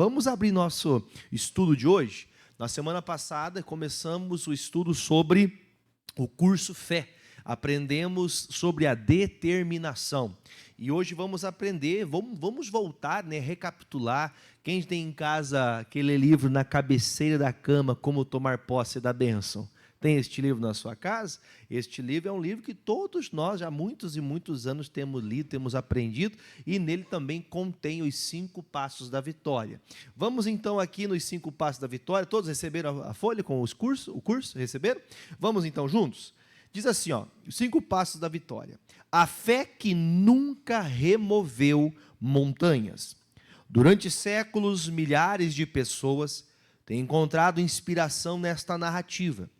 Vamos abrir nosso estudo de hoje. Na semana passada começamos o estudo sobre o curso Fé. Aprendemos sobre a determinação. E hoje vamos aprender, vamos voltar, recapitular. Quem tem em casa aquele livro na cabeceira da cama, Como Tomar Posse da Bênção? Tem este livro na sua casa? Este livro é um livro que todos nós, já há muitos e muitos anos, temos lido, temos aprendido, e nele também contém os 5 passos da vitória. Vamos então aqui nos 5 passos da vitória. Todos receberam a folha com o curso? Receberam? Vamos então juntos? Diz assim, os 5 passos da vitória. A fé que nunca removeu montanhas. Durante séculos, milhares de pessoas têm encontrado inspiração nesta narrativa.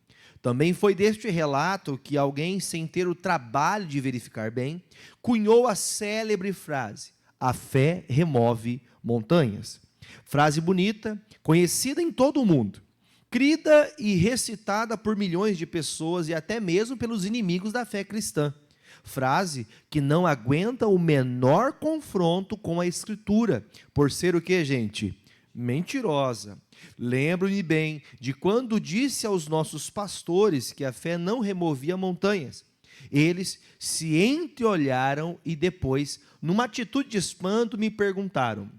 Também foi deste relato que alguém, sem ter o trabalho de verificar bem, cunhou a célebre frase: a fé remove montanhas. Frase bonita, conhecida em todo o mundo, crida e recitada por milhões de pessoas e até mesmo pelos inimigos da fé cristã. Frase que não aguenta o menor confronto com a Escritura, por ser o que, gente? Mentirosa. Lembro-me bem de quando disse aos nossos pastores que a fé não removia montanhas. Eles se entreolharam e depois, numa atitude de espanto, me perguntaram: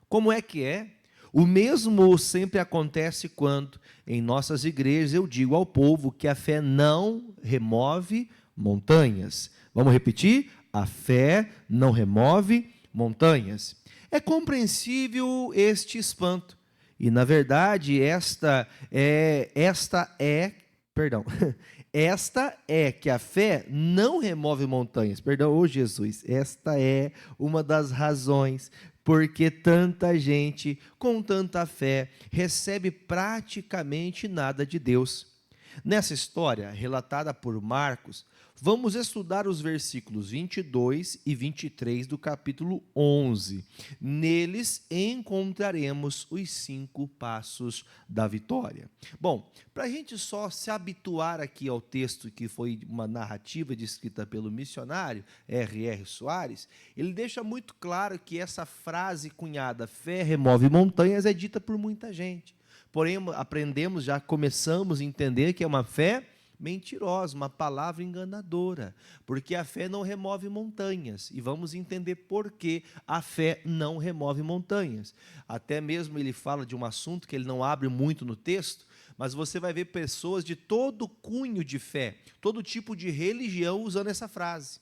como é que é? O mesmo sempre acontece quando, em nossas igrejas, eu digo ao povo que a fé não remove montanhas. Vamos repetir? A fé não remove montanhas. É compreensível este espanto. E, na verdade, esta é que a fé não remove montanhas. Perdão, Jesus. Esta é uma das razões porque tanta gente com tanta fé recebe praticamente nada de Deus. Nessa história, relatada por Marcos, vamos estudar os versículos 22 e 23 do capítulo 11. Neles encontraremos os 5 passos da vitória. Bom, para a gente só se habituar aqui ao texto, que foi uma narrativa descrita pelo missionário R.R. Soares, ele deixa muito claro que essa frase cunhada, fé remove montanhas, é dita por muita gente. Porém, aprendemos, já começamos a entender que é uma fé mentirosa, uma palavra enganadora, porque a fé não remove montanhas, e vamos entender por que a fé não remove montanhas. Até mesmo ele fala de um assunto que ele não abre muito no texto, mas você vai ver pessoas de todo cunho de fé, todo tipo de religião usando essa frase,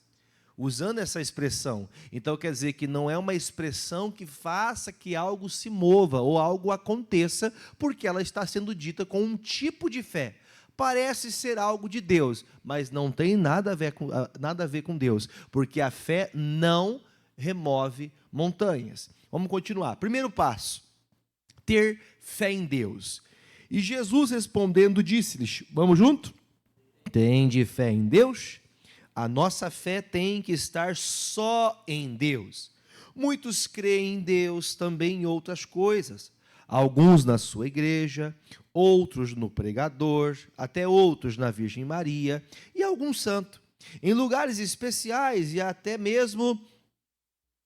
usando essa expressão. Então quer dizer que não é uma expressão que faça que algo se mova ou algo aconteça, porque ela está sendo dita com um tipo de fé. Parece ser algo de Deus, mas não tem nada a ver com Deus, porque a fé não remove montanhas. Vamos continuar. Primeiro passo: ter fé em Deus. E Jesus respondendo disse-lhes, vamos junto? Tende fé em Deus? A nossa fé tem que estar só em Deus. Muitos creem em Deus também em outras coisas. Alguns na sua igreja, outros no pregador, até outros na Virgem Maria e algum santo. Em lugares especiais e até mesmo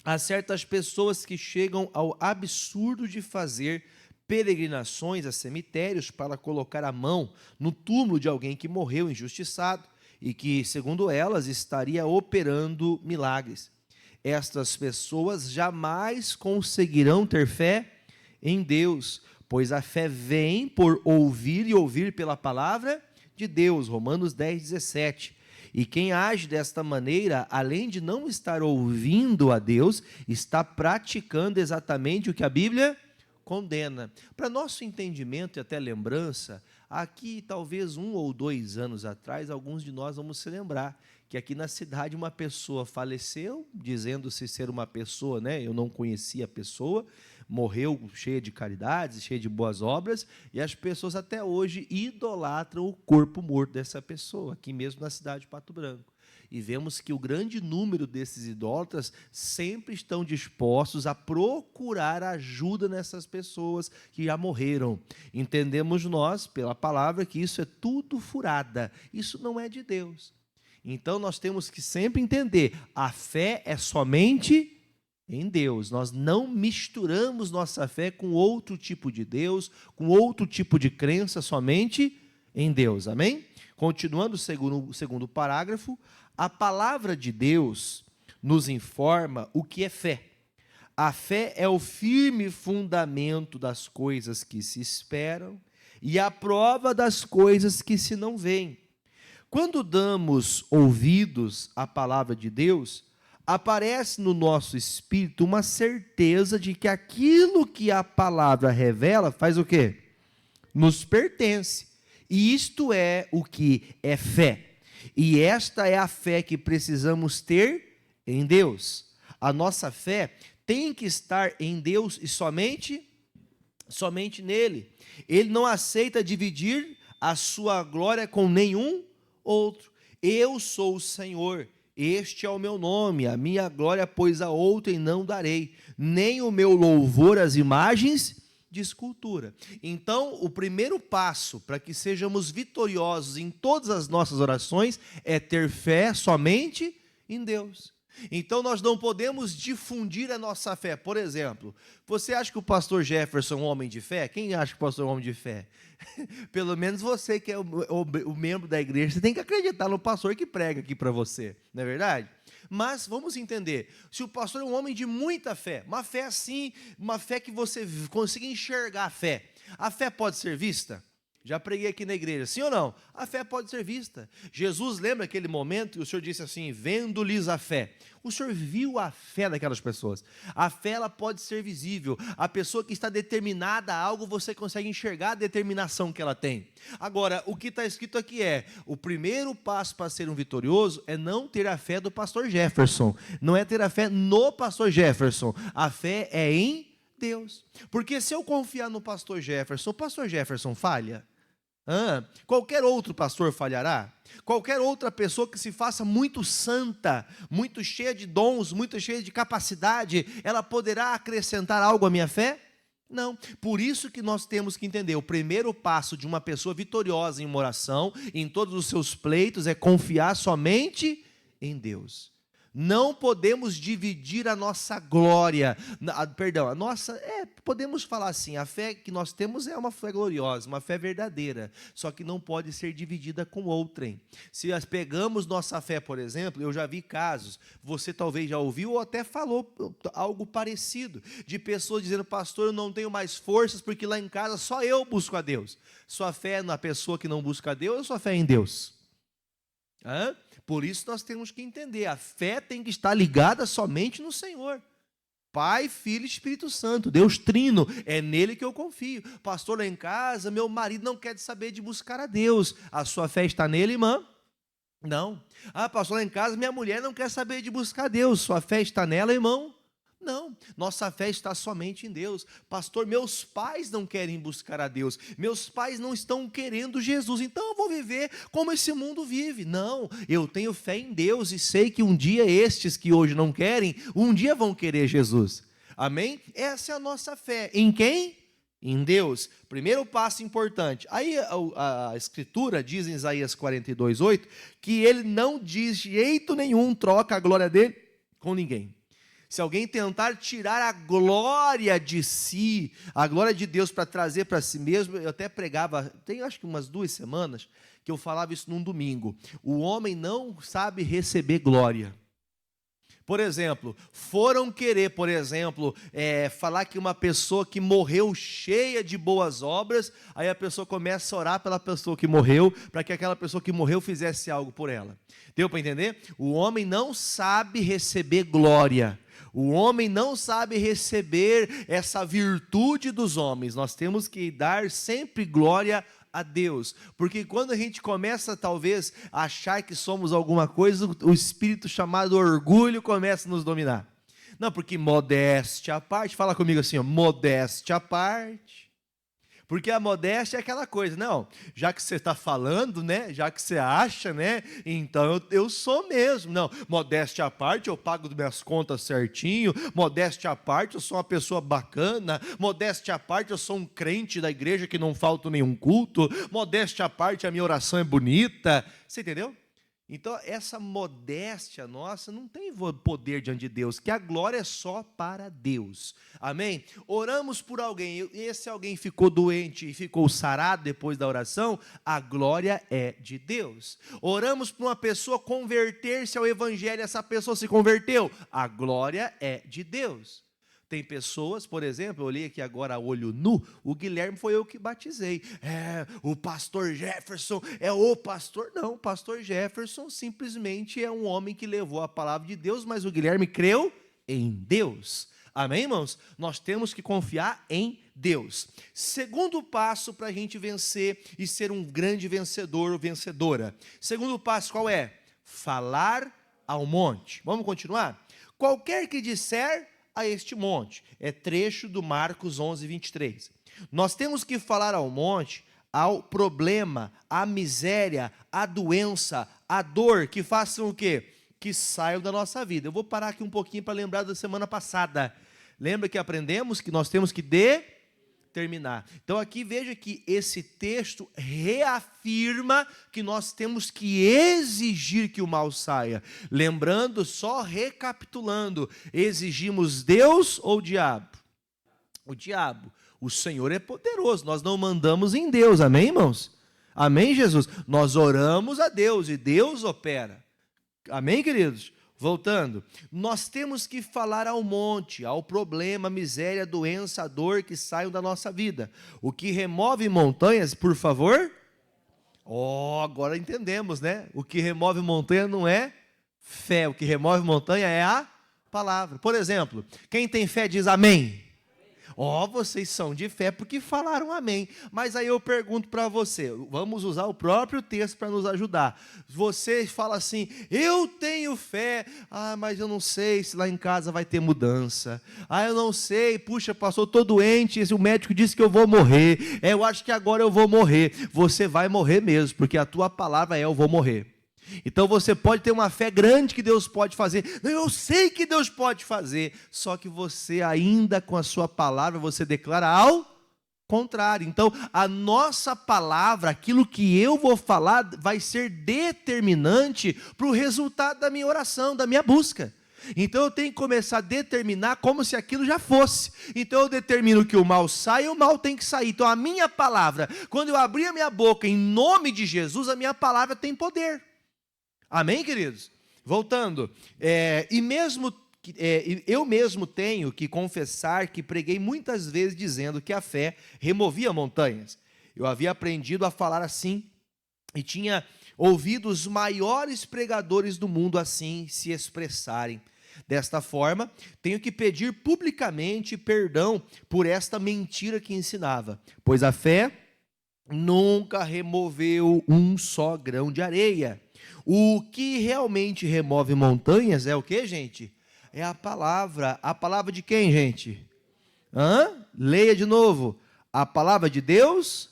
há certas pessoas que chegam ao absurdo de fazer peregrinações a cemitérios para colocar a mão no túmulo de alguém que morreu injustiçado e que, segundo elas, estaria operando milagres. Estas pessoas jamais conseguirão ter fé em Deus, pois a fé vem por ouvir e ouvir pela palavra de Deus, Romanos 10:17. E quem age desta maneira, além de não estar ouvindo a Deus, está praticando exatamente o que a Bíblia condena. Para nosso entendimento e até lembrança, aqui talvez 1 ou 2 anos atrás, alguns de nós vamos se lembrar que aqui na cidade uma pessoa faleceu, dizendo-se ser uma pessoa, eu não conhecia a pessoa, morreu cheia de caridades, cheia de boas obras, e as pessoas até hoje idolatram o corpo morto dessa pessoa, aqui mesmo na cidade de Pato Branco. E vemos que o grande número desses idólatras sempre estão dispostos a procurar ajuda nessas pessoas que já morreram. Entendemos nós, pela palavra, que isso é tudo furada, isso não é de Deus. Então nós temos que sempre entender, a fé é somente em Deus. Nós não misturamos nossa fé com outro tipo de Deus, com outro tipo de crença, somente em Deus. Amém? Continuando o segundo parágrafo, a palavra de Deus nos informa o que é fé. A fé é o firme fundamento das coisas que se esperam e a prova das coisas que se não veem. Quando damos ouvidos à palavra de Deus, aparece no nosso espírito uma certeza de que aquilo que a palavra revela faz o quê? Nos pertence. E isto é o que é fé. E esta é a fé que precisamos ter em Deus. A nossa fé tem que estar em Deus e somente nele. Ele não aceita dividir a sua glória com nenhum outro. Eu sou o Senhor, este é o meu nome, a minha glória, pois a outrem não darei, nem o meu louvor às imagens de escultura. Então, o primeiro passo para que sejamos vitoriosos em todas as nossas orações é ter fé somente em Deus. Então, nós não podemos difundir a nossa fé. Por exemplo, você acha que o pastor Jefferson é um homem de fé? Quem acha que o pastor é um homem de fé? Pelo menos você que é o membro da igreja, você tem que acreditar no pastor que prega aqui para você, não é verdade? Mas vamos entender, se o pastor é um homem de muita fé, uma fé assim, uma fé que você consiga enxergar a fé pode ser vista? Já preguei aqui na igreja, sim ou não? A fé pode ser vista. Jesus lembra aquele momento que o Senhor disse assim, vendo-lhes a fé. O Senhor viu a fé daquelas pessoas. A fé, ela pode ser visível. A pessoa que está determinada a algo, você consegue enxergar a determinação que ela tem. Agora, o que está escrito aqui é, o primeiro passo para ser um vitorioso é não ter a fé do pastor Jefferson. Não é ter a fé no pastor Jefferson. A fé é em Deus. Porque se eu confiar no pastor Jefferson, o pastor Jefferson falha? Qualquer outro pastor falhará? Qualquer outra pessoa que se faça muito santa, muito cheia de dons, muito cheia de capacidade, ela poderá acrescentar algo à minha fé? Não. Por isso que nós temos que entender, o primeiro passo de uma pessoa vitoriosa em uma oração, em todos os seus pleitos, é confiar somente em Deus. Não podemos dividir a nossa glória, podemos falar assim, a fé que nós temos é uma fé gloriosa, uma fé verdadeira, só que não pode ser dividida com outrem. Se nós pegamos nossa fé, por exemplo, eu já vi casos, você talvez já ouviu ou até falou algo parecido, de pessoas dizendo, pastor, eu não tenho mais forças, porque lá em casa só eu busco a Deus. Sua fé é na pessoa que não busca a Deus ou sua fé é em Deus? Por isso nós temos que entender, a fé tem que estar ligada somente no Senhor. Pai, Filho e Espírito Santo, Deus trino, é nele que eu confio. Pastor, lá em casa, meu marido não quer saber de buscar a Deus. A sua fé está nele, irmã? Não. Pastor, lá em casa, minha mulher não quer saber de buscar a Deus. Sua fé está nela, irmão? Não, nossa fé está somente em Deus. Pastor, meus pais não querem buscar a Deus, meus pais não estão querendo Jesus, então eu vou viver como esse mundo vive. Não, eu tenho fé em Deus e sei que um dia estes que hoje não querem, um dia vão querer Jesus. Amém? Essa é a nossa fé. Em quem? Em Deus. Primeiro passo importante. Aí a Escritura diz em Isaías 42:8, que ele não de jeito nenhum troca a glória dele com ninguém. Se alguém tentar tirar a glória de si, a glória de Deus para trazer para si mesmo, eu até pregava, tem acho que umas 2 semanas, que eu falava isso num domingo. O homem não sabe receber glória. Por exemplo, foram querer, falar que uma pessoa que morreu cheia de boas obras, aí a pessoa começa a orar pela pessoa que morreu, para que aquela pessoa que morreu fizesse algo por ela. Deu para entender? O homem não sabe receber glória. O homem não sabe receber essa virtude dos homens. Nós temos que dar sempre glória a Deus, porque quando a gente começa talvez a achar que somos alguma coisa, o espírito chamado orgulho começa a nos dominar. Não, porque modéstia à parte, fala comigo assim, modéstia à parte. Porque a modéstia é aquela coisa, não, já que você está falando, né, já que você acha, né, então eu sou mesmo. Não, modéstia à parte, eu pago minhas contas certinho, modéstia à parte, eu sou uma pessoa bacana, modéstia à parte, eu sou um crente da igreja que não falta nenhum culto, modéstia à parte, a minha oração é bonita, você entendeu? Então, essa modéstia nossa não tem poder diante de Deus, que a glória é só para Deus. Amém? Oramos por alguém, e esse alguém ficou doente e ficou sarado depois da oração, a glória é de Deus. Oramos por uma pessoa converter-se ao Evangelho, essa pessoa se converteu, a glória é de Deus. Tem pessoas, por exemplo, eu olhei aqui agora a olho nu, o Guilherme foi eu que batizei. O pastor Jefferson é o pastor. Não, o pastor Jefferson simplesmente é um homem que levou a palavra de Deus, mas o Guilherme creu em Deus. Amém, irmãos? Nós temos que confiar em Deus. Segundo passo para a gente vencer e ser um grande vencedor ou vencedora. Segundo passo qual é? Falar ao monte. Vamos continuar? Qualquer que disser a este monte. É trecho do Marcos 11, 23. Nós temos que falar ao monte, ao problema, à miséria, à doença, à dor, que façam o quê? Que saiam da nossa vida. Eu vou parar aqui um pouquinho para lembrar da semana passada. Lembra que aprendemos que nós temos que determinar. Então aqui veja que esse texto reafirma que nós temos que exigir que o mal saia. Lembrando, só recapitulando, exigimos Deus ou o diabo? O diabo. O Senhor é poderoso, nós não mandamos em Deus, amém, irmãos? Amém, Jesus? Nós oramos a Deus e Deus opera. Amém, queridos? Voltando, nós temos que falar ao monte, ao problema, a miséria, a doença, a dor que saiam da nossa vida. O que remove montanhas, por favor? Agora entendemos, né? O que remove montanha não é fé, o que remove montanha é a palavra. Por exemplo, quem tem fé diz amém. Vocês são de fé porque falaram amém. Mas aí eu pergunto para você, vamos usar o próprio texto para nos ajudar. Você fala assim, eu tenho fé, mas eu não sei se lá em casa vai ter mudança. Eu não sei, puxa, pastor, estou doente, o médico disse que eu vou morrer. Eu acho que agora eu vou morrer. Você vai morrer mesmo, porque a tua palavra é eu vou morrer. Então você pode ter uma fé grande que Deus pode fazer. Eu sei que Deus pode fazer. Só que você ainda com a sua palavra, você declara ao contrário. Então a nossa palavra, aquilo que eu vou falar, vai ser determinante para o resultado da minha oração, da minha busca. Então eu tenho que começar a determinar como se aquilo já fosse. Então eu determino que o mal sai e o mal tem que sair. Então a minha palavra, quando eu abrir a minha boca em nome de Jesus, a minha palavra tem poder. Amém, queridos? Voltando, eu mesmo tenho que confessar que preguei muitas vezes dizendo que a fé removia montanhas. Eu havia aprendido a falar assim e tinha ouvido os maiores pregadores do mundo assim se expressarem. Desta forma, tenho que pedir publicamente perdão por esta mentira que ensinava, pois a fé nunca removeu um só grão de areia. O que realmente remove montanhas é o que, gente? É a palavra. A palavra de quem, gente? Leia de novo. A palavra de Deus?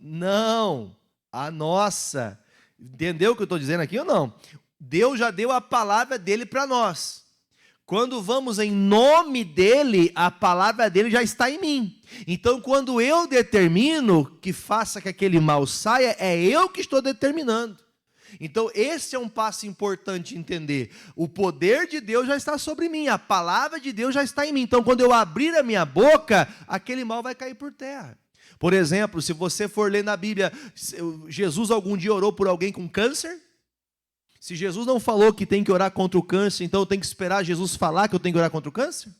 Não. A nossa. Entendeu o que eu estou dizendo aqui ou não? Deus já deu a palavra dele para nós. Quando vamos em nome dele, a palavra dele já está em mim. Então, quando eu determino que faça que aquele mal saia, é eu que estou determinando. Então esse é um passo importante entender. O poder de Deus já está sobre mim, a palavra de Deus já está em mim. Então quando eu abrir a minha boca, aquele mal vai cair por terra. Por exemplo, se você for ler na Bíblia, Jesus algum dia orou por alguém com câncer? Se Jesus não falou que tem que orar contra o câncer, então eu tenho que esperar Jesus falar que eu tenho que orar contra o câncer?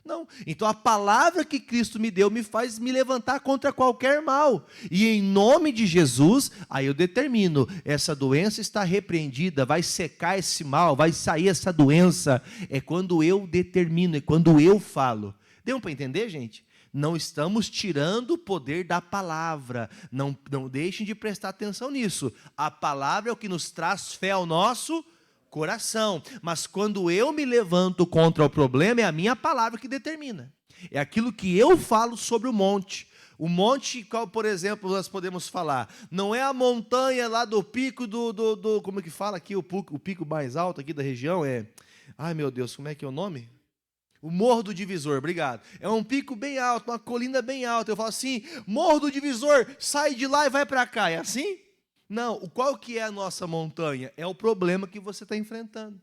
Não, então a palavra que Cristo me deu me faz me levantar contra qualquer mal, e em nome de Jesus, aí eu determino, essa doença está repreendida, vai secar esse mal, vai sair essa doença, é quando eu determino, é quando eu falo. Deu para entender, gente? Não estamos tirando o poder da palavra, não deixem de prestar atenção nisso, a palavra é o que nos traz fé ao nosso coração, mas quando eu me levanto contra o problema, é a minha palavra que determina, é aquilo que eu falo sobre o monte. O monte, qual, por exemplo, nós podemos falar, não é a montanha lá do pico como é que fala aqui, o pico mais alto aqui da região, ai meu Deus, como é que é o nome? O Morro do Divisor, obrigado. É um pico bem alto, uma colina bem alta, eu falo assim, Morro do Divisor, sai de lá e vai para cá, é assim? Não, qual que é a nossa montanha? É o problema que você está enfrentando.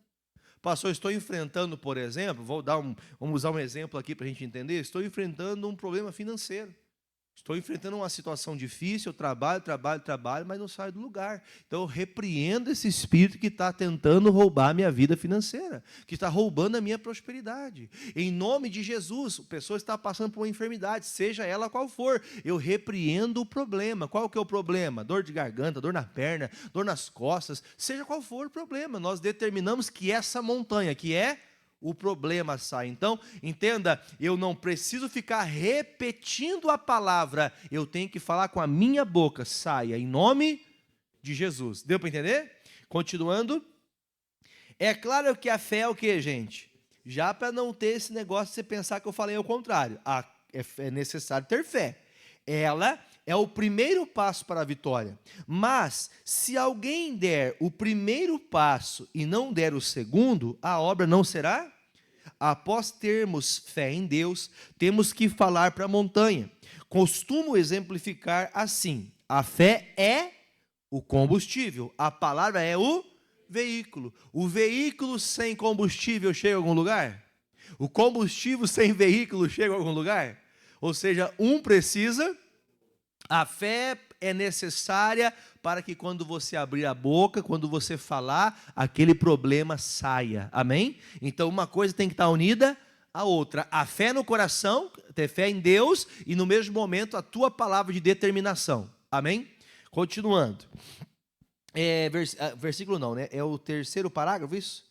Pastor, estou enfrentando, por exemplo, vamos usar um exemplo aqui para a gente entender, estou enfrentando um problema financeiro. Estou enfrentando uma situação difícil, eu trabalho, mas não saio do lugar. Então eu repreendo esse espírito que está tentando roubar a minha vida financeira, que está roubando a minha prosperidade. Em nome de Jesus, a pessoa está passando por uma enfermidade, seja ela qual for, eu repreendo o problema. Qual que é o problema? Dor de garganta, dor na perna, dor nas costas, seja qual for o problema. Nós determinamos que essa montanha, que é o problema, sai. Então, entenda, eu não preciso ficar repetindo a palavra, eu tenho que falar com a minha boca, saia, em nome de Jesus. Deu para entender? Continuando. É claro que a fé é o que, gente? Já para não ter esse negócio de você pensar que eu falei ao contrário. É necessário ter fé. Ela é o primeiro passo para a vitória. Mas, se alguém der o primeiro passo e não der o segundo, a obra não será? Após termos fé em Deus, temos que falar para a montanha. Costumo exemplificar assim: a fé é o combustível, a palavra é o veículo. O veículo sem combustível chega a algum lugar? O combustível sem veículo chega a algum lugar? Ou seja, um precisa. A fé é necessária para que quando você abrir a boca, quando você falar, aquele problema saia. Amém? Então uma coisa tem que estar unida à outra. A fé no coração, ter fé em Deus e no mesmo momento a tua palavra de determinação. Amém? Continuando. Versículo não, né? É o terceiro parágrafo, isso?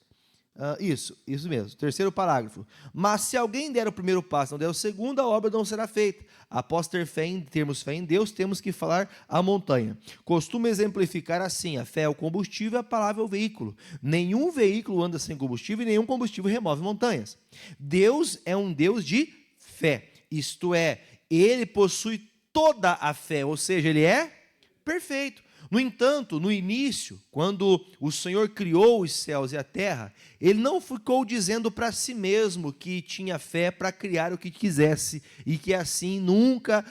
Isso mesmo, terceiro parágrafo. Mas se alguém der o primeiro passo, não der o segundo, a obra não será feita. Após termos fé em Deus, temos que falar à montanha. Costumo exemplificar assim: a fé é o combustível, a palavra é o veículo. Nenhum veículo anda sem combustível e nenhum combustível remove montanhas. Deus é um Deus de fé, isto é, Ele possui toda a fé, ou seja, Ele é perfeito. No entanto, no início, quando o Senhor criou os céus e a terra, Ele não ficou dizendo para si mesmo que tinha fé para criar o que quisesse e que assim nunca,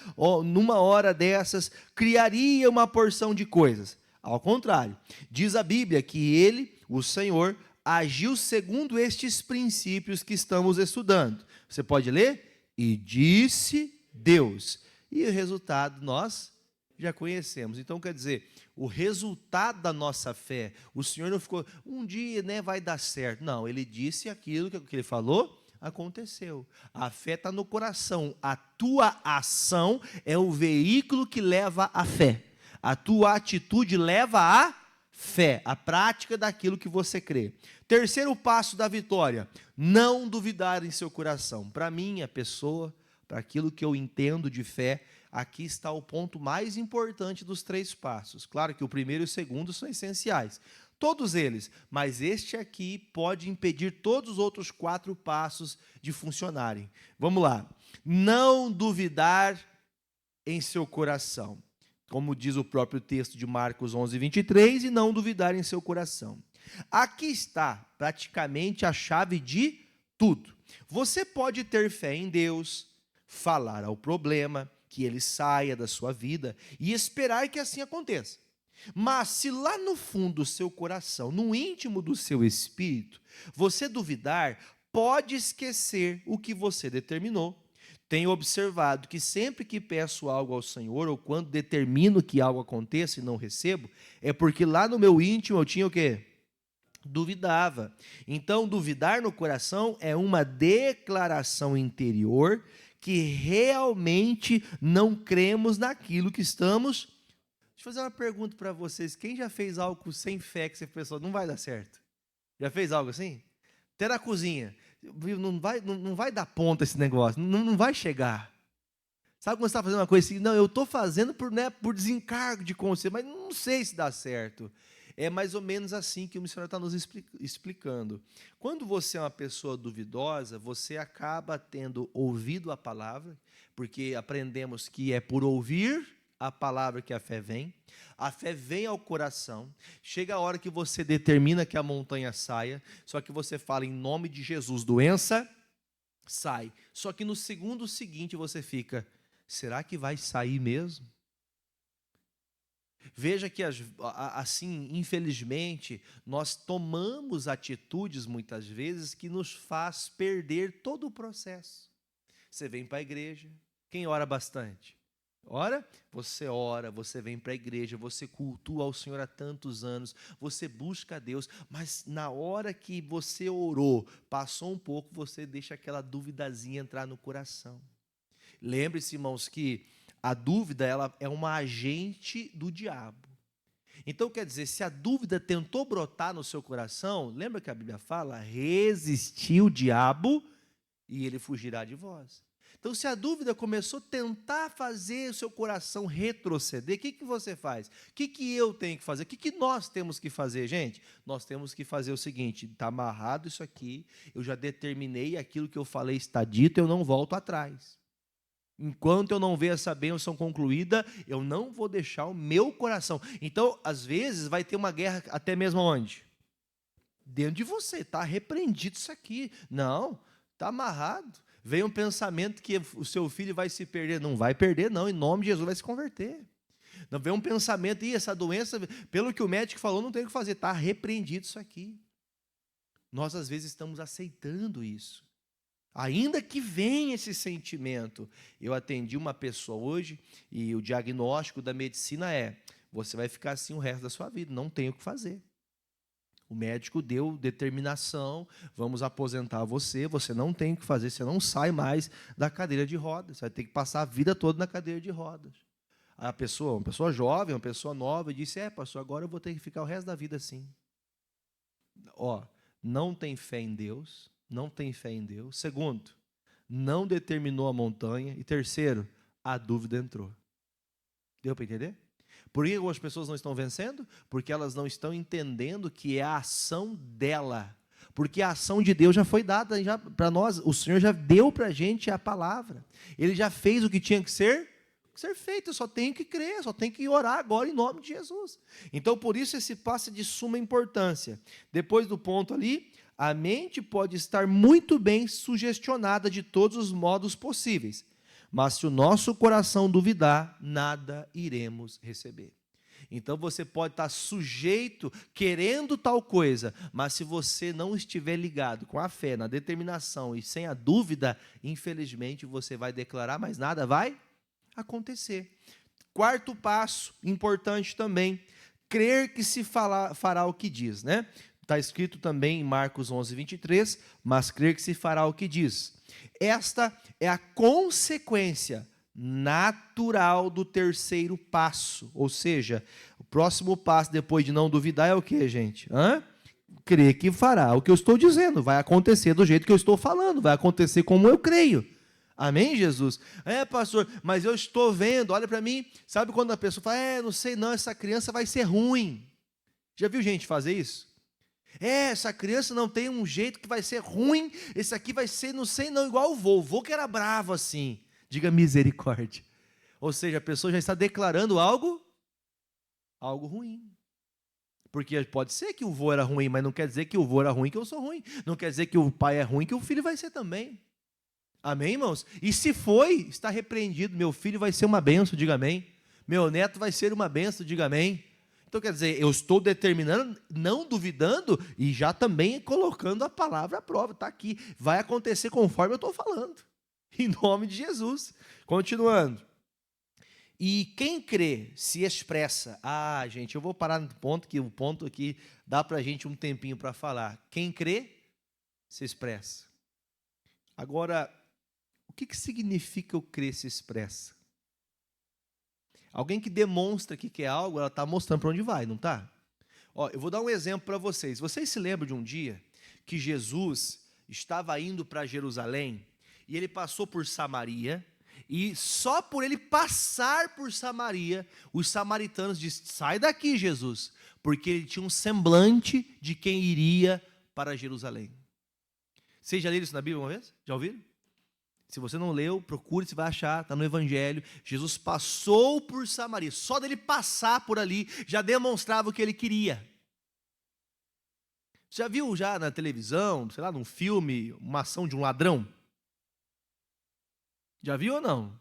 numa hora dessas, criaria uma porção de coisas. Ao contrário, diz a Bíblia que Ele, o Senhor, agiu segundo estes princípios que estamos estudando. Você pode ler? E disse Deus. E o resultado nós já conhecemos. Então, quer dizer, o resultado da nossa fé, o Senhor não ficou, um dia, né, vai dar certo. Não, Ele disse aquilo que Ele falou, aconteceu. A fé está no coração. A tua ação é o veículo que leva à fé. A tua atitude leva à fé, a prática daquilo que você crê. Terceiro passo da vitória: não duvidar em seu coração. Para mim, a pessoa, para aquilo que eu entendo de fé, aqui está o ponto mais importante dos três passos. Claro que o primeiro e o segundo são essenciais, todos eles, mas este aqui pode impedir todos os outros 4 passos de funcionarem. Vamos lá. Não duvidar em seu coração, como diz o próprio texto de Marcos 11:23, e não duvidar em seu coração. Aqui está praticamente a chave de tudo. Você pode ter fé em Deus, falar ao problema, que ele saia da sua vida e esperar que assim aconteça. Mas se lá no fundo do seu coração, no íntimo do seu espírito, você duvidar, pode esquecer o que você determinou. Tenho observado que sempre que peço algo ao Senhor, ou quando determino que algo aconteça e não recebo, é porque lá no meu íntimo eu tinha o quê? Duvidava. Então, duvidar no coração é uma declaração interior que realmente não cremos naquilo que estamos. Deixa eu fazer uma pergunta para vocês: quem já fez algo sem fé que você pensou, não vai dar certo? Já fez algo assim? Até na cozinha, não vai dar ponta esse negócio, não vai chegar. Sabe quando você está fazendo uma coisa assim? Não, eu estou fazendo por desencargo de consciência, mas não sei se dá certo. É mais ou menos assim que o missionário está nos explicando. Quando você é uma pessoa duvidosa, você acaba tendo ouvido a palavra, porque aprendemos que é por ouvir a palavra que a fé vem. A fé vem ao coração. Chega a hora que você determina que a montanha saia, só que você fala em nome de Jesus, doença, sai. Só que no segundo seguinte você fica, será que vai sair mesmo? Veja que, assim, infelizmente, nós tomamos atitudes, muitas vezes, que nos faz perder todo o processo. Você vem para a igreja, quem ora bastante? Ora, você vem para a igreja, você cultua ao Senhor há tantos anos, você busca a Deus, mas na hora que você orou, passou um pouco, você deixa aquela duvidazinha entrar no coração. Lembre-se, irmãos, que a dúvida, ela é uma agente do diabo. Então, quer dizer, se a dúvida tentou brotar no seu coração, lembra que a Bíblia fala? Resistiu o diabo e ele fugirá de vós. Então, se a dúvida começou a tentar fazer o seu coração retroceder, o que você faz? O que eu tenho que fazer? O que nós temos que fazer, gente? Nós temos que fazer o seguinte: está amarrado isso aqui, eu já determinei, aquilo que eu falei está dito, eu não volto atrás. Enquanto eu não ver essa bênção concluída, eu não vou deixar o meu coração. Então, às vezes, vai ter uma guerra até mesmo onde? Dentro de você, está repreendido isso aqui. Não, está amarrado. Vem um pensamento que o seu filho vai se perder. Não vai perder, não. Em nome de Jesus vai se converter. Não vem um pensamento, essa doença, pelo que o médico falou, não tem o que fazer. Está repreendido isso aqui. Nós, às vezes, estamos aceitando isso. Ainda que venha esse sentimento. Eu atendi uma pessoa hoje e o diagnóstico da medicina é: você vai ficar assim o resto da sua vida, não tem o que fazer. O médico deu determinação, vamos aposentar você, você não tem o que fazer, você não sai mais da cadeira de rodas, você vai ter que passar a vida toda na cadeira de rodas. A pessoa, uma pessoa jovem, uma pessoa nova, disse: pastor, agora eu vou ter que ficar o resto da vida assim. Não tem fé em Deus, não tem fé em Deus. Segundo, não determinou a montanha. E terceiro, a dúvida entrou. Deu para entender? Por que algumas pessoas não estão vencendo? Porque elas não estão entendendo que é a ação dela. Porque a ação de Deus já foi dada para nós. O Senhor já deu para a gente a palavra. Ele já fez o que tinha que ser feito. Eu só tenho que crer, só tenho que orar agora em nome de Jesus. Então, por isso, esse passo é de suma importância. Depois do ponto ali, a mente pode estar muito bem sugestionada de todos os modos possíveis. Mas se o nosso coração duvidar, nada iremos receber. Então você pode estar sujeito, querendo tal coisa, mas se você não estiver ligado com a fé, na determinação e sem a dúvida, infelizmente você vai declarar, mas nada vai acontecer. Quarto passo, importante também, crer que se fará o que diz, né? Está escrito também em Marcos 11, 23, mas crer que se fará o que diz. Esta é a consequência natural do terceiro passo. Ou seja, o próximo passo, depois de não duvidar, é o que, gente? Crer que fará o que eu estou dizendo. Vai acontecer do jeito que eu estou falando. Vai acontecer como eu creio. Amém, Jesus? Pastor, mas eu estou vendo, olha para mim. Sabe quando a pessoa fala, não sei não, essa criança vai ser ruim. Já viu gente fazer isso? Essa criança não tem um jeito que vai ser ruim, esse aqui vai ser, não sei não, igual o vô que era bravo assim. Diga misericórdia. Ou seja, a pessoa já está declarando algo ruim. Porque pode ser que o vô era ruim, mas não quer dizer que o vô era ruim que eu sou ruim. Não quer dizer que o pai é ruim que o filho vai ser também. Amém, irmãos? E se foi, está repreendido. Meu filho vai ser uma bênção, diga amém. Meu neto vai ser uma bênção, diga amém. Então, quer dizer, eu estou determinando, não duvidando, e já também colocando a palavra à prova. Está aqui, vai acontecer conforme eu estou falando. Em nome de Jesus. Continuando. E quem crê se expressa. Gente, eu vou parar no ponto, que o ponto aqui dá para a gente um tempinho para falar. Quem crê se expressa. Agora, o que significa o crer se expressa? Alguém que demonstra que quer algo, ela está mostrando para onde vai, não está? Eu vou dar um exemplo para vocês. Vocês se lembram de um dia que Jesus estava indo para Jerusalém e ele passou por Samaria, e só por ele passar por Samaria, os samaritanos disseram: sai daqui, Jesus, porque ele tinha um semblante de quem iria para Jerusalém. Vocês já leram isso na Bíblia uma vez? Já ouviram? Se você não leu, procure, você vai achar, está no Evangelho. Jesus passou por Samaria, só dele passar por ali, já demonstrava o que ele queria. Você já viu já na televisão, sei lá, num filme, uma ação de um ladrão? Já viu ou não?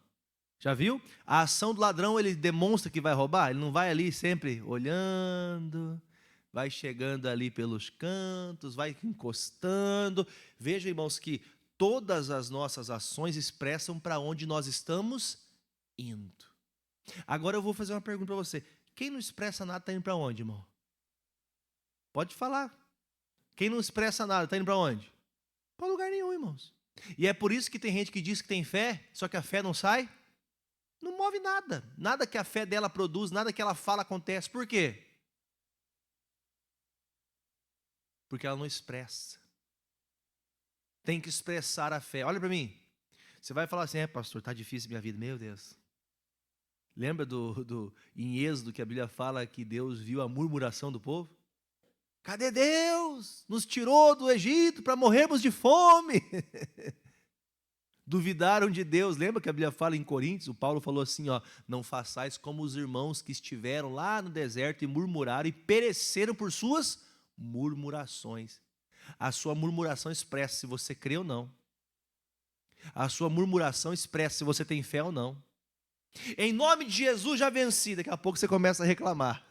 Já viu? A ação do ladrão, ele demonstra que vai roubar, ele não vai ali sempre olhando, vai chegando ali pelos cantos, vai encostando. Veja, irmãos, que todas as nossas ações expressam para onde nós estamos indo. Agora eu vou fazer uma pergunta para você. Quem não expressa nada está indo para onde, irmão? Pode falar. Quem não expressa nada está indo para onde? Para lugar nenhum, irmãos. E é por isso que tem gente que diz que tem fé, só que a fé não sai. Não move nada. Nada que a fé dela produz, nada que ela fala acontece. Por quê? Porque ela não expressa. Tem que expressar a fé. Olha para mim. Você vai falar assim, pastor, está difícil minha vida. Meu Deus. Lembra em Êxodo que a Bíblia fala que Deus viu a murmuração do povo? Cadê Deus? Nos tirou do Egito para morrermos de fome. Duvidaram de Deus. Lembra que a Bíblia fala em Coríntios? O Paulo falou assim, não façais como os irmãos que estiveram lá no deserto e murmuraram e pereceram por suas murmurações. A sua murmuração expressa se você crê ou não. A sua murmuração expressa se você tem fé ou não. Em nome de Jesus já venci. Daqui a pouco você começa a reclamar.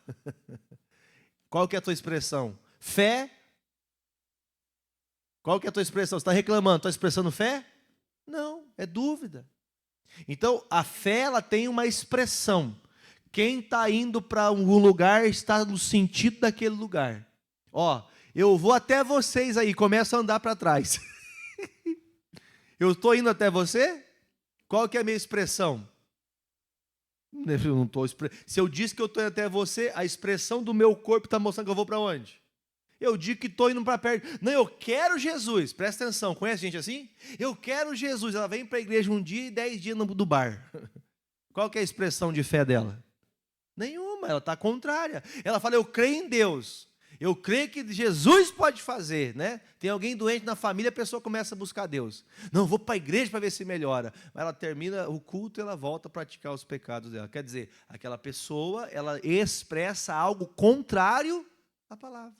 Qual que é a tua expressão? Fé? Qual que é a tua expressão? Você está reclamando, está expressando fé? Não, é dúvida. Então, a fé, ela tem uma expressão. Quem está indo para algum lugar está no sentido daquele lugar. Eu vou até vocês aí, começa a andar para trás. Eu estou indo até você? Qual que é a minha expressão? Eu não tô, se eu disse que eu estou indo até você, a expressão do meu corpo está mostrando que eu vou para onde? Eu digo que estou indo para perto. Não, eu quero Jesus. Presta atenção, conhece gente assim? Eu quero Jesus. Ela vem para a igreja um dia e 10 dias do bar. Qual que é a expressão de fé dela? Nenhuma, ela está contrária. Ela fala, eu creio em Deus. Eu creio que Jesus pode fazer, né? Tem alguém doente na família, a pessoa começa a buscar Deus. Não, vou para a igreja para ver se melhora. Mas ela termina o culto e ela volta a praticar os pecados dela. Quer dizer, aquela pessoa, ela expressa algo contrário à palavra.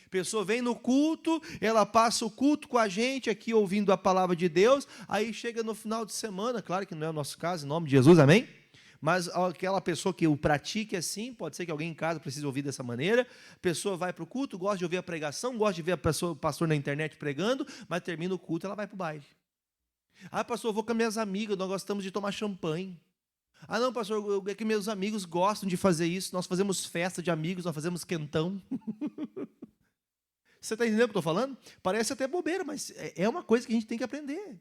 A pessoa vem no culto, ela passa o culto com a gente aqui ouvindo a palavra de Deus, aí chega no final de semana, claro que não é o nosso caso, em nome de Jesus, amém? Mas aquela pessoa que o pratique assim, pode ser que alguém em casa precise ouvir dessa maneira, a pessoa vai para o culto, gosta de ouvir a pregação, gosta de ver o pastor na internet pregando, mas termina o culto, ela vai para o baile. Pastor, eu vou com minhas amigas, nós gostamos de tomar champanhe. Não, pastor, é que meus amigos gostam de fazer isso, nós fazemos festa de amigos, nós fazemos quentão. Você está entendendo o que eu estou falando? Parece até bobeira, mas é uma coisa que a gente tem que aprender.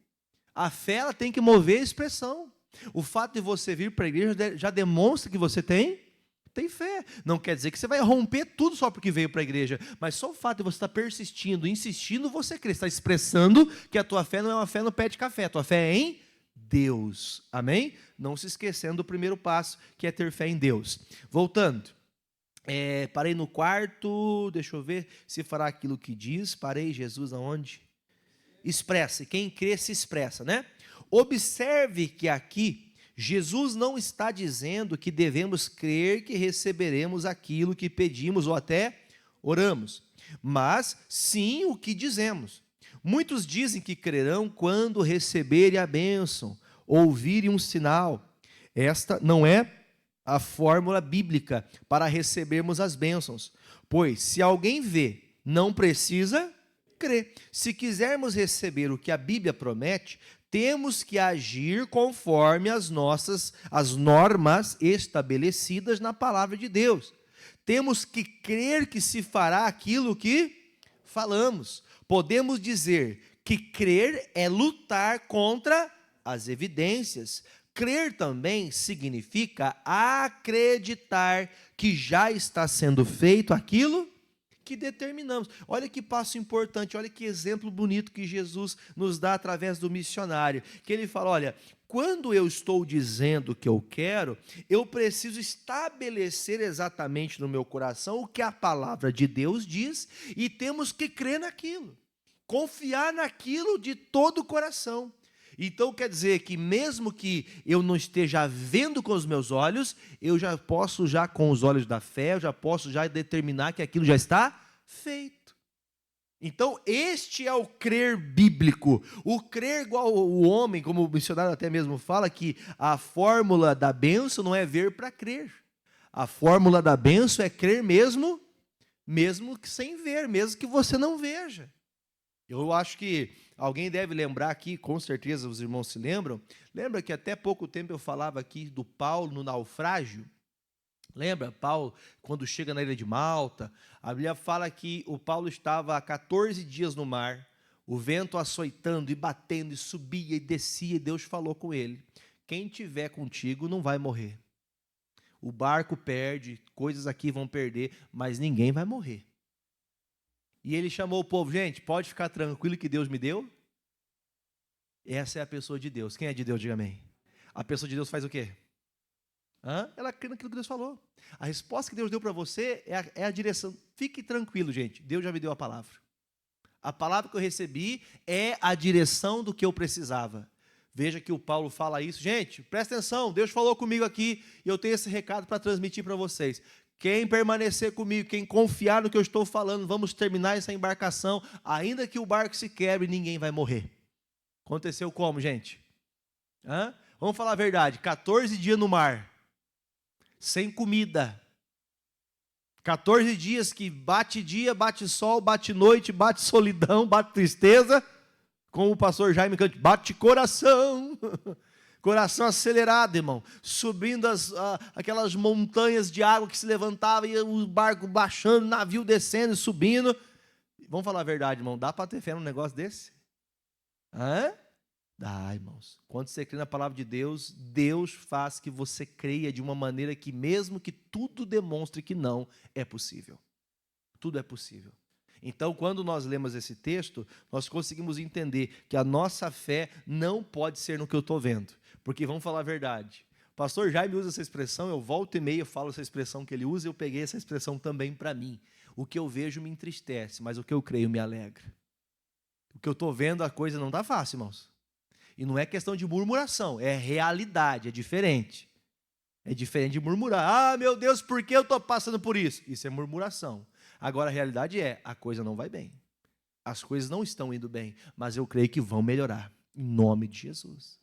A fé, ela tem que mover a expressão. O fato de você vir para a igreja já demonstra que você tem fé. Não quer dizer que você vai romper tudo só porque veio para a igreja, mas só o fato de você estar persistindo, insistindo, você crê. Você está expressando que a tua fé não é uma fé no pé de café, a tua fé é em Deus. Amém? Não se esquecendo do primeiro passo, que é ter fé em Deus. Voltando. Parei no quarto, deixa eu ver se fará aquilo que diz. Parei, Jesus aonde? Expressa, quem crê se expressa, né? Observe que aqui, Jesus não está dizendo que devemos crer que receberemos aquilo que pedimos ou até oramos, mas sim o que dizemos. Muitos dizem que crerão quando receberem a bênção, ouvirem um sinal. Esta não é a fórmula bíblica para recebermos as bênçãos, pois se alguém vê, não precisa crer. Se quisermos receber o que a Bíblia promete, temos que agir conforme as normas estabelecidas na palavra de Deus. Temos que crer que se fará aquilo que falamos. Podemos dizer que crer é lutar contra as evidências. Crer também significa acreditar que já está sendo feito aquilo que determinamos. Olha que passo importante, olha que exemplo bonito que Jesus nos dá através do missionário, que ele fala, olha, quando eu estou dizendo que eu quero, eu preciso estabelecer exatamente no meu coração o que a palavra de Deus diz, e temos que crer naquilo, confiar naquilo de todo o coração. Então quer dizer que mesmo que eu não esteja vendo com os meus olhos, eu já posso com os olhos da fé, eu já posso determinar que aquilo já está feito. Então, este é o crer bíblico. O crer igual o homem, como o missionário até mesmo fala, que a fórmula da bênção não é ver para crer. A fórmula da bênção é crer mesmo que sem ver, mesmo que você não veja. Eu acho que alguém deve lembrar aqui, com certeza os irmãos se lembram. Lembra que até pouco tempo eu falava aqui do Paulo no naufrágio? Lembra, Paulo, quando chega na ilha de Malta, a Bíblia fala que o Paulo estava há 14 dias no mar, o vento açoitando e batendo, e subia e descia, e Deus falou com ele: quem tiver contigo não vai morrer. O barco perde, coisas aqui vão perder, mas ninguém vai morrer. E ele chamou o povo: gente, pode ficar tranquilo que Deus me deu. Essa é a pessoa de Deus. Quem é de Deus, diga amém. A pessoa de Deus faz o quê? Ela crê naquilo que Deus falou. A resposta que Deus deu para você é a direção. Fique tranquilo, gente. Deus já me deu a palavra. A palavra que eu recebi é a direção do que eu precisava. Veja que o Paulo fala isso. Gente, presta atenção. Deus falou comigo aqui e eu tenho esse recado para transmitir para vocês. Quem permanecer comigo, quem confiar no que eu estou falando, vamos terminar essa embarcação. Ainda que o barco se quebre, ninguém vai morrer. Aconteceu como, gente? Vamos falar a verdade. 14 dias no mar. Sem comida, 14 dias que bate dia, bate sol, bate noite, bate solidão, bate tristeza, como o pastor Jaime canta, bate coração, coração acelerado, irmão, subindo aquelas montanhas de água que se levantava, e o barco baixando, o navio descendo e subindo. Vamos falar a verdade, irmão, dá para ter fé num negócio desse? Dá, irmãos. Quando você crê na palavra de Deus, Deus faz que você creia de uma maneira que, mesmo que tudo demonstre que não, é possível. Tudo é possível. Então, quando nós lemos esse texto, nós conseguimos entender que a nossa fé não pode ser no que eu estou vendo. Porque, vamos falar a verdade, o pastor Jaime usa essa expressão, eu volto e meio, falo essa expressão que ele usa, eu peguei essa expressão também para mim. O que eu vejo me entristece, mas o que eu creio me alegra. O que eu estou vendo, a coisa não está fácil, irmãos. E não é questão de murmuração, é realidade, é diferente. É diferente de murmurar. Meu Deus, por que eu estou passando por isso? Isso é murmuração. Agora a realidade é, a coisa não vai bem. As coisas não estão indo bem, mas eu creio que vão melhorar, em nome de Jesus.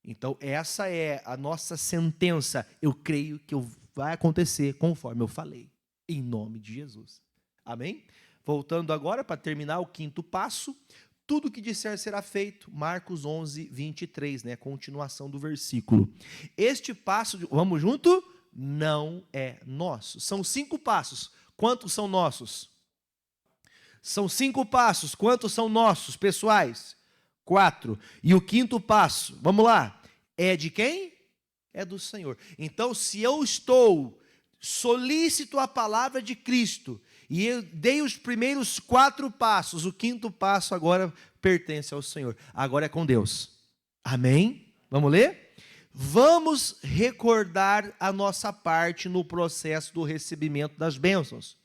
Então essa é a nossa sentença. Eu creio que vai acontecer conforme eu falei, em nome de Jesus. Amém? Voltando agora para terminar o quinto passo. Tudo que disser será feito. Marcos 11, 23, né? Continuação do versículo. Este passo, vamos junto? Não é nosso. São 5 passos. Quantos são nossos? São 5 passos. Quantos são nossos, pessoais? 4. E o quinto passo, vamos lá. É de quem? É do Senhor. Então, se eu estou solícito à palavra de Cristo, e eu dei os primeiros 4 passos, o quinto passo agora pertence ao Senhor. Agora é com Deus. Amém? Vamos ler? Vamos recordar a nossa parte no processo do recebimento das bênçãos.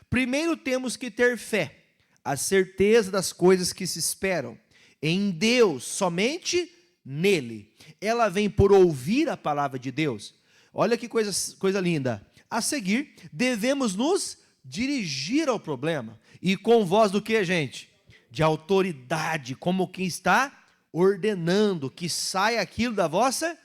Primeiro temos que ter fé, a certeza das coisas que se esperam. Em Deus, somente nele. Ela vem por ouvir a palavra de Deus. Olha que coisa linda. A seguir, devemos nos dirigir ao problema. E com voz do que, gente? De autoridade, como quem está ordenando que saia aquilo da vossa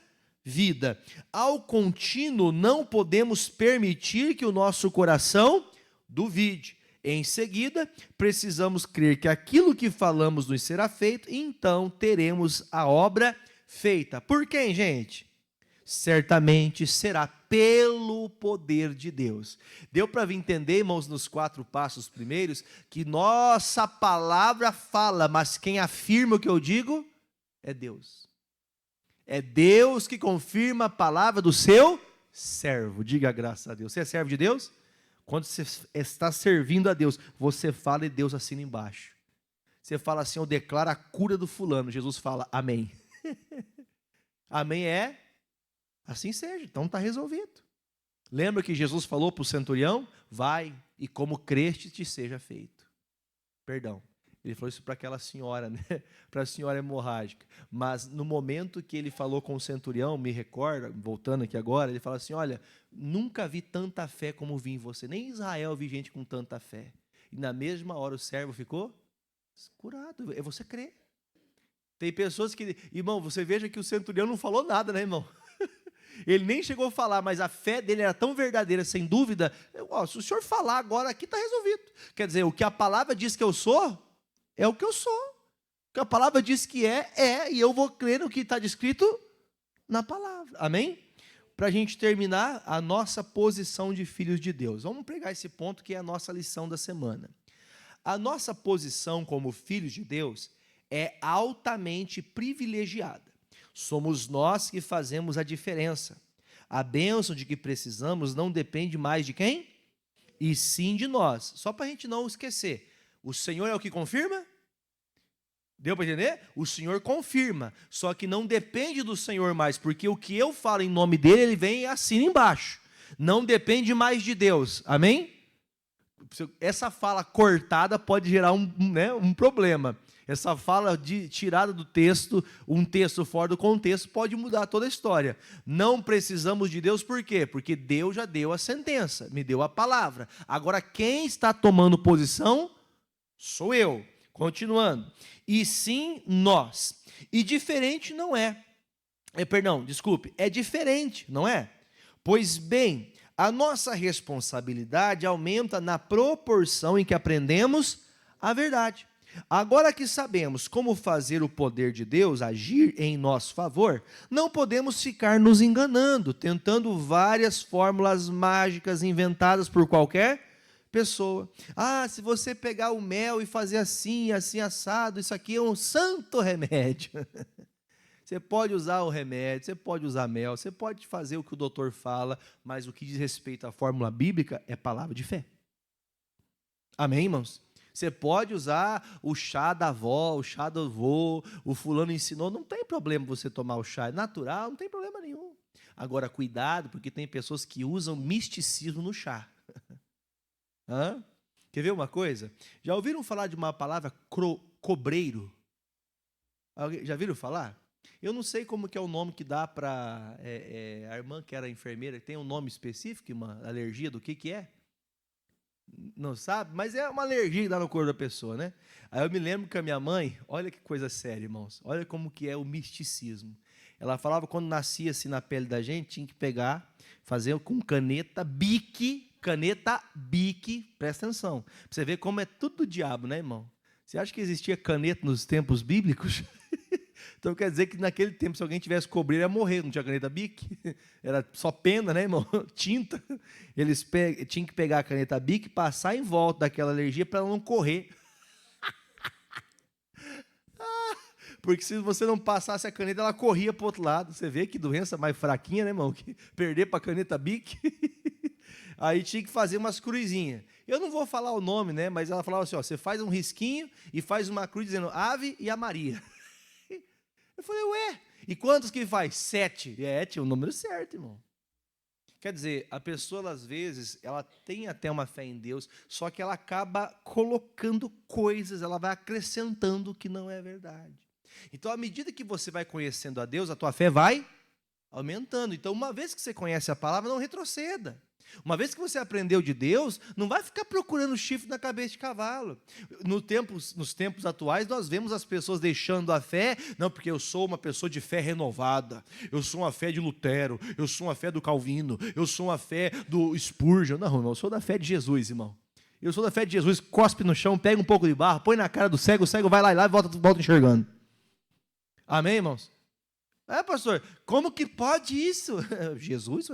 vida. Ao contínuo, não podemos permitir que o nosso coração duvide. Em seguida, precisamos crer que aquilo que falamos nos será feito, e então teremos a obra feita. Por quem, gente? Certamente será pelo poder de Deus. Deu para entender, irmãos, nos 4 passos primeiros, que nossa palavra fala, mas quem afirma o que eu digo é Deus. É Deus que confirma a palavra do seu servo. Diga graças a Deus. Você é servo de Deus? Quando você está servindo a Deus, você fala e Deus assina embaixo. Você fala assim, eu declaro a cura do fulano. Jesus fala, amém. Amém é, assim seja, então está resolvido. Lembra que Jesus falou para o centurião? Vai e como creste te seja feito. Perdão, ele falou isso para aquela senhora, né? Para a senhora hemorrágica. Mas no momento que ele falou com o centurião, me recorda, voltando aqui agora, ele fala assim, olha, nunca vi tanta fé como vi em você. Nem em Israel vi gente com tanta fé. e na mesma hora o servo ficou curado. É você crer. Tem pessoas que, irmão, você veja que o centurião não falou nada, né, irmão? Ele nem chegou a falar, mas a fé dele era tão verdadeira, sem dúvida. Se o senhor falar agora aqui, está resolvido. Quer dizer, o que a palavra diz que eu sou, é o que eu sou. O que a palavra diz que é, e eu vou crer no que está descrito na palavra. Amém? Para a gente terminar a nossa posição de filhos de Deus. Vamos pegar esse ponto que é a nossa lição da semana. A nossa posição como filhos de Deus é altamente privilegiada. Somos nós que fazemos a diferença. A bênção de que precisamos não depende mais de quem? E sim de nós. Só para a gente não esquecer. O Senhor é o que confirma? Deu para entender? O Senhor confirma. Só que não depende do Senhor mais, porque o que eu falo em nome dele, ele vem e assina embaixo. Não depende mais de Deus. Amém? Essa fala cortada pode gerar um problema. Essa fala tirada do texto, um texto fora do contexto, pode mudar toda a história. Não precisamos de Deus, por quê? Porque Deus já deu a sentença, me deu a palavra. Agora, quem está tomando posição sou eu. Continuando. E sim nós. E diferente não é. É diferente, não é? Pois bem, a nossa responsabilidade aumenta na proporção em que aprendemos a verdade. Agora que sabemos como fazer o poder de Deus agir em nosso favor, não podemos ficar nos enganando, tentando várias fórmulas mágicas inventadas por qualquer pessoa. Se você pegar o mel e fazer assim, assim assado, isso aqui é um santo remédio. Você pode usar o remédio, você pode usar mel, você pode fazer o que o doutor fala, mas o que diz respeito à fórmula bíblica é palavra de fé. Amém, irmãos? Você pode usar o chá da avó, o chá do avô, o fulano ensinou, não tem problema você tomar o chá, é natural, não tem problema nenhum. Agora, cuidado, porque tem pessoas que usam misticismo no chá. Quer ver uma coisa? Já ouviram falar de uma palavra cobreiro? Já viram falar? Eu não sei como que é o nome que dá para a irmã que era enfermeira, tem um nome específico, uma alergia do que é? Não sabe? Mas é uma alergia que dá no corpo da pessoa, né? Aí eu me lembro que a minha mãe, olha que coisa séria, irmãos, olha como que é o misticismo. Ela falava que quando nascia assim na pele da gente, tinha que pegar, fazer com caneta bique, presta atenção. Pra você ver como é tudo do diabo, né, irmão? Você acha que existia caneta nos tempos bíblicos? Então quer dizer que naquele tempo, se alguém tivesse cobreiro, ia morrer, não tinha caneta bique, era só pena, né, irmão? Tinta. Eles tinham que pegar a caneta bique e passar em volta daquela alergia para ela não correr. Porque se você não passasse a caneta, ela corria para o outro lado. Você vê que doença mais fraquinha, né, irmão? Que perder para a caneta bique. Aí tinha que fazer umas cruzinhas. Eu não vou falar o nome, né? Mas ela falava assim, você faz um risquinho e faz uma cruz dizendo Ave e a Maria. Eu falei, e quantos que faz? 7. Tinha o número certo, irmão. Quer dizer, a pessoa, às vezes, ela tem até uma fé em Deus, só que ela acaba colocando coisas, ela vai acrescentando o que não é verdade. Então, à medida que você vai conhecendo a Deus, a tua fé vai aumentando. Então, uma vez que você conhece a palavra, não retroceda. Uma vez que você aprendeu de Deus, não vai ficar procurando chifre na cabeça de cavalo. Nos tempos atuais, nós vemos as pessoas deixando a fé, não, porque eu sou uma pessoa de fé renovada, eu sou uma fé de Lutero, eu sou uma fé do Calvino, eu sou uma fé do Spurgeon. Não, irmão, eu sou da fé de Jesus, irmão. Eu sou da fé de Jesus, cospe no chão, pega um pouco de barro, põe na cara do cego, o cego vai lá e volta enxergando. Amém, irmãos? Pastor, como que pode isso? Jesus,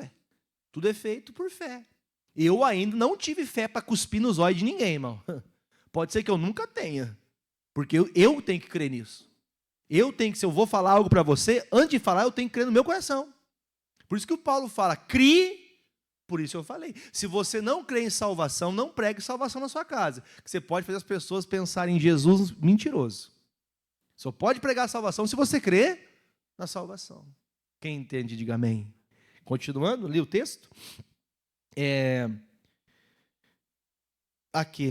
tudo é feito por fé. Eu ainda não tive fé para cuspir nos olhos de ninguém, irmão. Pode ser que eu nunca tenha. Porque eu tenho que crer nisso. Se eu vou falar algo para você, antes de falar, eu tenho que crer no meu coração. Por isso que o Paulo fala, crie, por isso eu falei. Se você não crê em salvação, não pregue salvação na sua casa. Que você pode fazer as pessoas pensarem em Jesus mentiroso. Só pode pregar salvação se você crê na salvação. Quem entende, diga amém. Continuando, li o texto.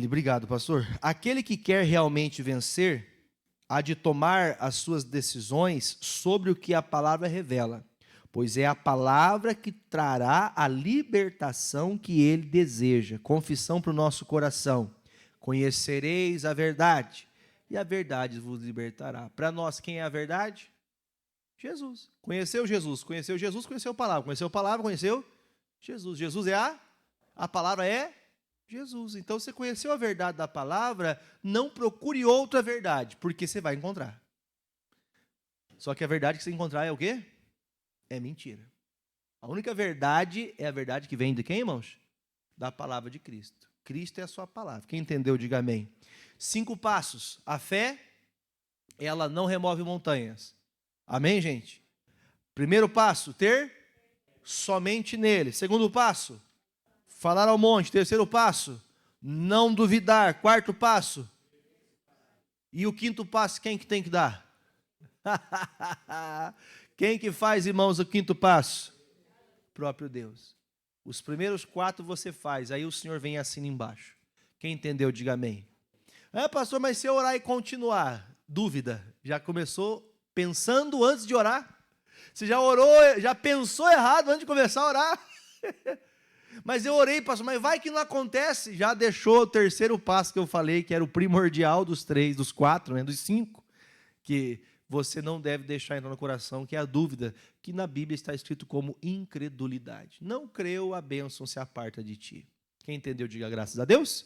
Obrigado, pastor. Aquele que quer realmente vencer, há de tomar as suas decisões sobre o que a palavra revela, pois é a palavra que trará a libertação que ele deseja. Confissão para o nosso coração. Conhecereis a verdade, e a verdade vos libertará. Para nós, quem é a verdade? Jesus. Conheceu Jesus, conheceu Jesus, conheceu a palavra, conheceu Jesus. Jesus é a palavra é Jesus. Então, você conheceu a verdade da palavra, não procure outra verdade, porque você vai encontrar. Só que a verdade que você encontrar é o quê? É mentira. A única verdade é a verdade que vem de quem, irmãos? Da palavra de Cristo. Cristo é a sua palavra. Quem entendeu, diga amém. 5 passos. A fé, ela não remove montanhas. Amém, gente? Primeiro passo, ter somente nele. Segundo passo, falar ao monte. Terceiro passo, não duvidar. Quarto passo. E o quinto passo, quem que tem que dar? Quem que faz, irmãos, o quinto passo? Próprio Deus. Os primeiros 4 você faz, aí o Senhor vem e assina embaixo. Quem entendeu, diga amém. Pastor, mas se eu orar e continuar? Dúvida. Já começou pensando antes de orar? Você já orou, já pensou errado antes de começar a orar? Mas eu orei, pastor, mas vai que não acontece. Já deixou o terceiro passo que eu falei, que era o primordial dos 3, dos 4, né, dos 5, que você não deve deixar entrar no coração, que é a dúvida, que na Bíblia está escrito como incredulidade. Não creu, a bênção se aparta de ti. Quem entendeu, diga graças a Deus.